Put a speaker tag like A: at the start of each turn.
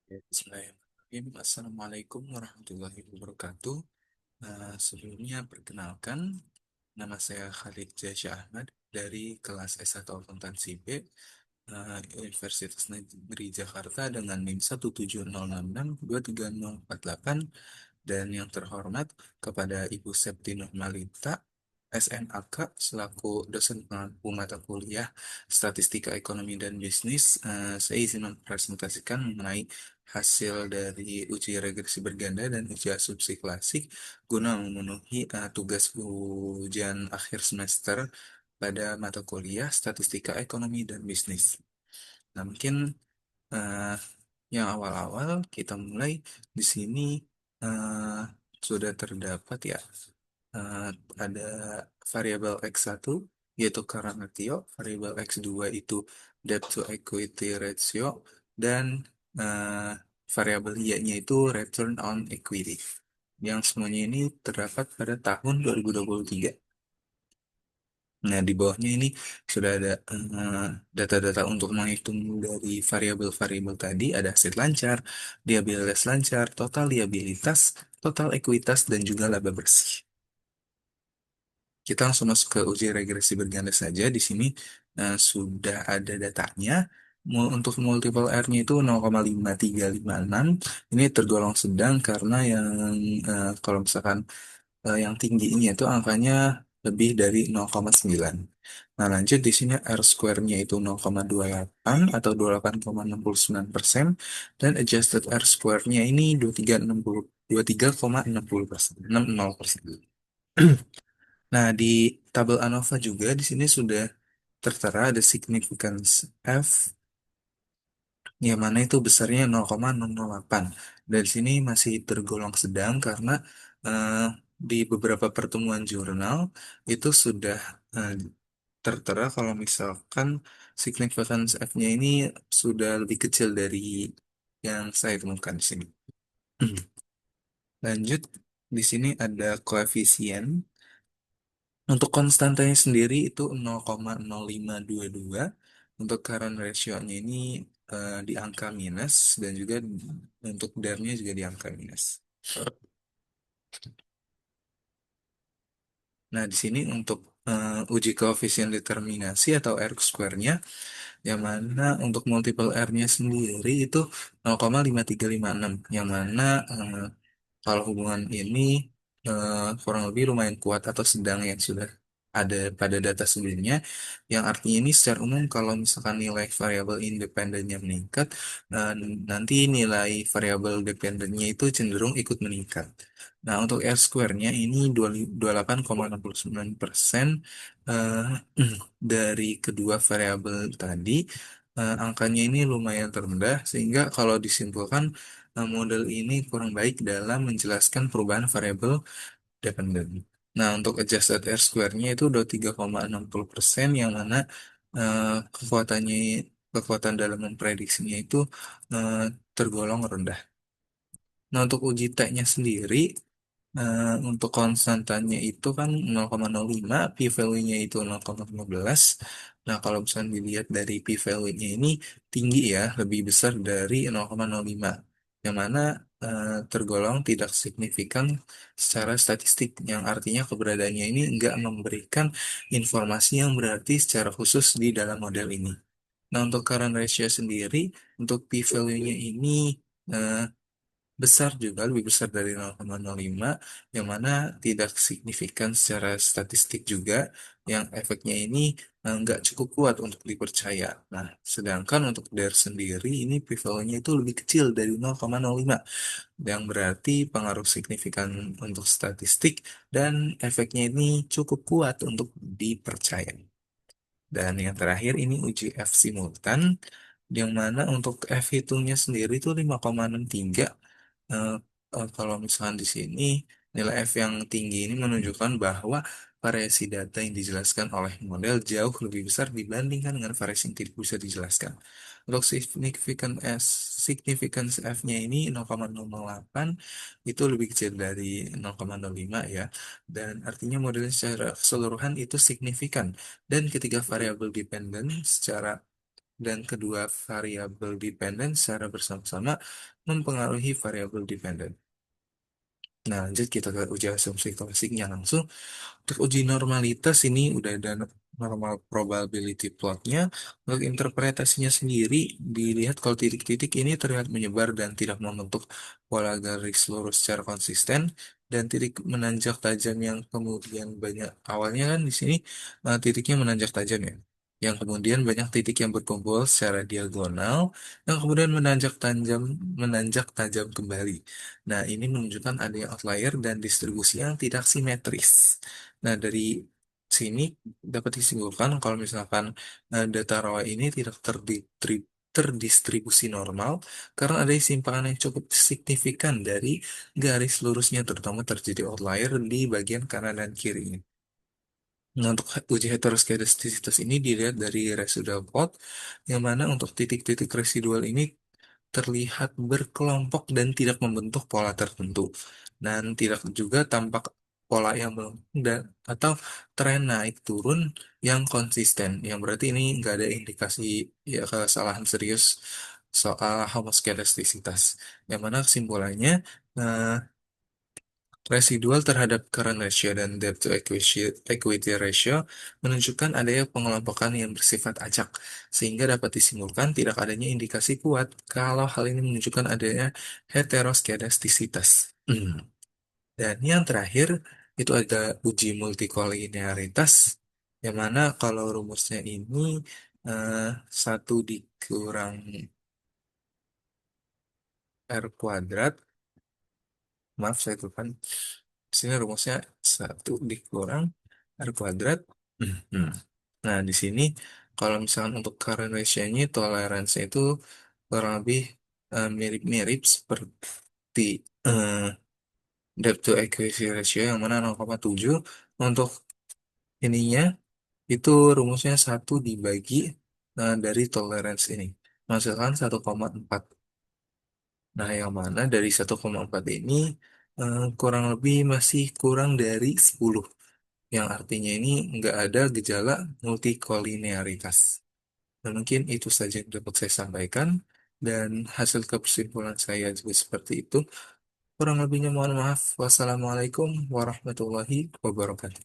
A: Ya, Bismillahirrahmanirrahim. Assalamualaikum warahmatullahi wabarakatuh. Sebelumnya perkenalkan, nama saya Khalid Jasya Ahmad dari kelas S1 Akuntansi B, Universitas Negeri Jakarta dengan NIM 17066234048. Dan yang terhormat kepada Ibu Septi Nurmalita, SNAK, selaku dosen pengampu mata kuliah Statistika Ekonomi dan Bisnis. Saya izin mempresentasikan mengenai hasil dari uji regresi berganda dan uji asumsi klasik guna memenuhi tugas ujian akhir semester pada mata kuliah Statistika Ekonomi dan Bisnis. Nah, mungkin eh, yang awal-awal kita mulai di sini eh, sudah terdapat ya, eh, ada variabel X1 yaitu current ratio, variabel X2 itu debt to equity ratio, dan eh, variabel Y-nya itu return on equity. Yang semuanya ini terdapat pada tahun 2023. Nah, di bawahnya ini sudah ada data-data untuk menghitung dari variabel-variabel tadi, ada aset lancar, liabilitas lancar, total liabilitas, total ekuitas, dan juga laba bersih. Kita langsung masuk ke uji regresi berganda saja. Di sini sudah ada datanya. Untuk multiple R-nya itu 0,5356. Ini tergolong sedang karena yang kalau misalkan yang tingginya itu angkanya lebih dari 0,9. Nah, lanjut di sini R square-nya itu 0,28 atau 28,69%, dan adjusted R square-nya ini 23,60%, 60%. Nah, di tabel ANOVA juga di sini sudah tertera ada significance F, yang mana itu besarnya 0,008. Dari sini masih tergolong sedang karena eh, di beberapa pertemuan jurnal itu sudah eh, tertera kalau misalkan significance F-nya ini sudah lebih kecil dari yang saya temukan di sini. Lanjut, di sini ada koefisien. Untuk konstantanya sendiri itu 0,0522. Untuk current ratio-nya ini di angka minus, dan juga untuk DER-nya juga di angka minus. Nah, di sini untuk uji koefisien determinasi atau R square-nya, yang mana untuk multiple R-nya sendiri itu 0,5356, yang mana kalau hubungan ini kurang lebih lumayan kuat atau sedang yang sudah ada pada data sebelumnya, yang artinya ini secara umum kalau misalkan nilai variabel independennya meningkat, eh, nanti nilai variabel dependennya itu cenderung ikut meningkat. Nah, untuk R square-nya ini 28,69%, eh, dari kedua variabel tadi. Angkanya ini lumayan terendah, sehingga kalau disimpulkan model ini kurang baik dalam menjelaskan perubahan variabel dependen. Nah, untuk adjusted R square-nya itu udah 3,60%, yang mana kekuatannya, kekuatan dalam memprediksinya itu eh, tergolong rendah. Nah, untuk uji T-nya sendiri, untuk konstantanya itu kan 0,05, p-value-nya itu 0,15. Nah, kalau misalnya dilihat dari p-value-nya ini tinggi ya, lebih besar dari 0,05, yang mana tergolong tidak signifikan secara statistik, yang artinya keberadaannya ini nggak memberikan informasi yang berarti secara khusus di dalam model ini. Nah, untuk current ratio sendiri, untuk p-value-nya ini eh, besar juga, lebih besar dari 0,05, yang mana tidak signifikan secara statistik juga, yang efeknya ini nggak cukup kuat untuk dipercaya. Nah, sedangkan untuk DER sendiri ini prevalennya itu lebih kecil dari 0,05, yang berarti pengaruh signifikan untuk statistik, dan efeknya ini cukup kuat untuk dipercaya. Dan yang terakhir ini uji F simultan, yang mana untuk F hitungnya sendiri itu 5,63. Eh, Kalau misalkan di sini nilai F yang tinggi ini menunjukkan bahwa variasi data yang dijelaskan oleh model jauh lebih besar dibandingkan dengan variasi yang tidak bisa dijelaskan. Untuk significance F-nya ini 0,008, itu lebih kecil dari 0,05 ya. Dan artinya modelnya secara keseluruhan itu signifikan. Dan ketiga variabel dependen secara dan kedua variabel dependen secara bersama-sama mempengaruhi variabel dependen. Nah, lanjut kita ke uji asumsi klasiknya langsung. Untuk uji normalitas ini udah ada normal probability plotnya. Untuk interpretasinya sendiri, dilihat kalau titik-titik ini terlihat menyebar dan tidak membentuk pola garis lurus secara konsisten. Dan titik menanjak tajam yang kemudian banyak, awalnya kan di sini titiknya menanjak tajam ya. Yang kemudian banyak titik yang berkumpul secara diagonal, yang kemudian menanjak tajam kembali. Nah, ini menunjukkan adanya outlier dan distribusi yang tidak simetris. Nah, dari sini dapat disimpulkan kalau misalkan data rawa ini tidak terdistribusi normal karena ada simpangan yang cukup signifikan dari garis lurusnya, terutama terjadi outlier di bagian kanan dan kiri. Nah, untuk uji heteroskedastisitas ini dilihat dari residual plot, yang mana untuk titik-titik residual ini terlihat berkelompok dan tidak membentuk pola tertentu. Dan tidak juga tampak pola yang dan atau tren naik turun yang konsisten. Yang berarti ini nggak ada indikasi ya kesalahan serius soal homoskedastisitas. Yang mana kesimpulannya eh, residual terhadap current ratio dan debt to equity ratio menunjukkan adanya pengelompokan yang bersifat acak, sehingga dapat disimpulkan tidak adanya indikasi kuat kalau hal ini menunjukkan adanya heteroskedastisitas. Dan yang terakhir, itu ada uji multikolinearitas, yang mana kalau rumusnya ini eh, 1 dikurang R kuadrat, maaf saya tuliskan di sini rumusnya 1 dikurang R kuadrat. Hmm. Nah, di sini kalau misalkan untuk current ratio-nya toleransi itu kurang lebih mirip-mirip seperti eh, debt to equity ratio yang mana 0,7. Untuk ininya itu rumusnya 1 dibagi dari tolerance ini menghasilkan 1,4. Nah, yang mana dari 1,4 ini kurang lebih masih kurang dari 10, yang artinya ini nggak ada gejala multikolinearitas. Dan mungkin itu saja yang dapat saya sampaikan, dan hasil kesimpulan saya juga seperti itu. Kurang lebihnya mohon maaf. Wassalamualaikum warahmatullahi wabarakatuh.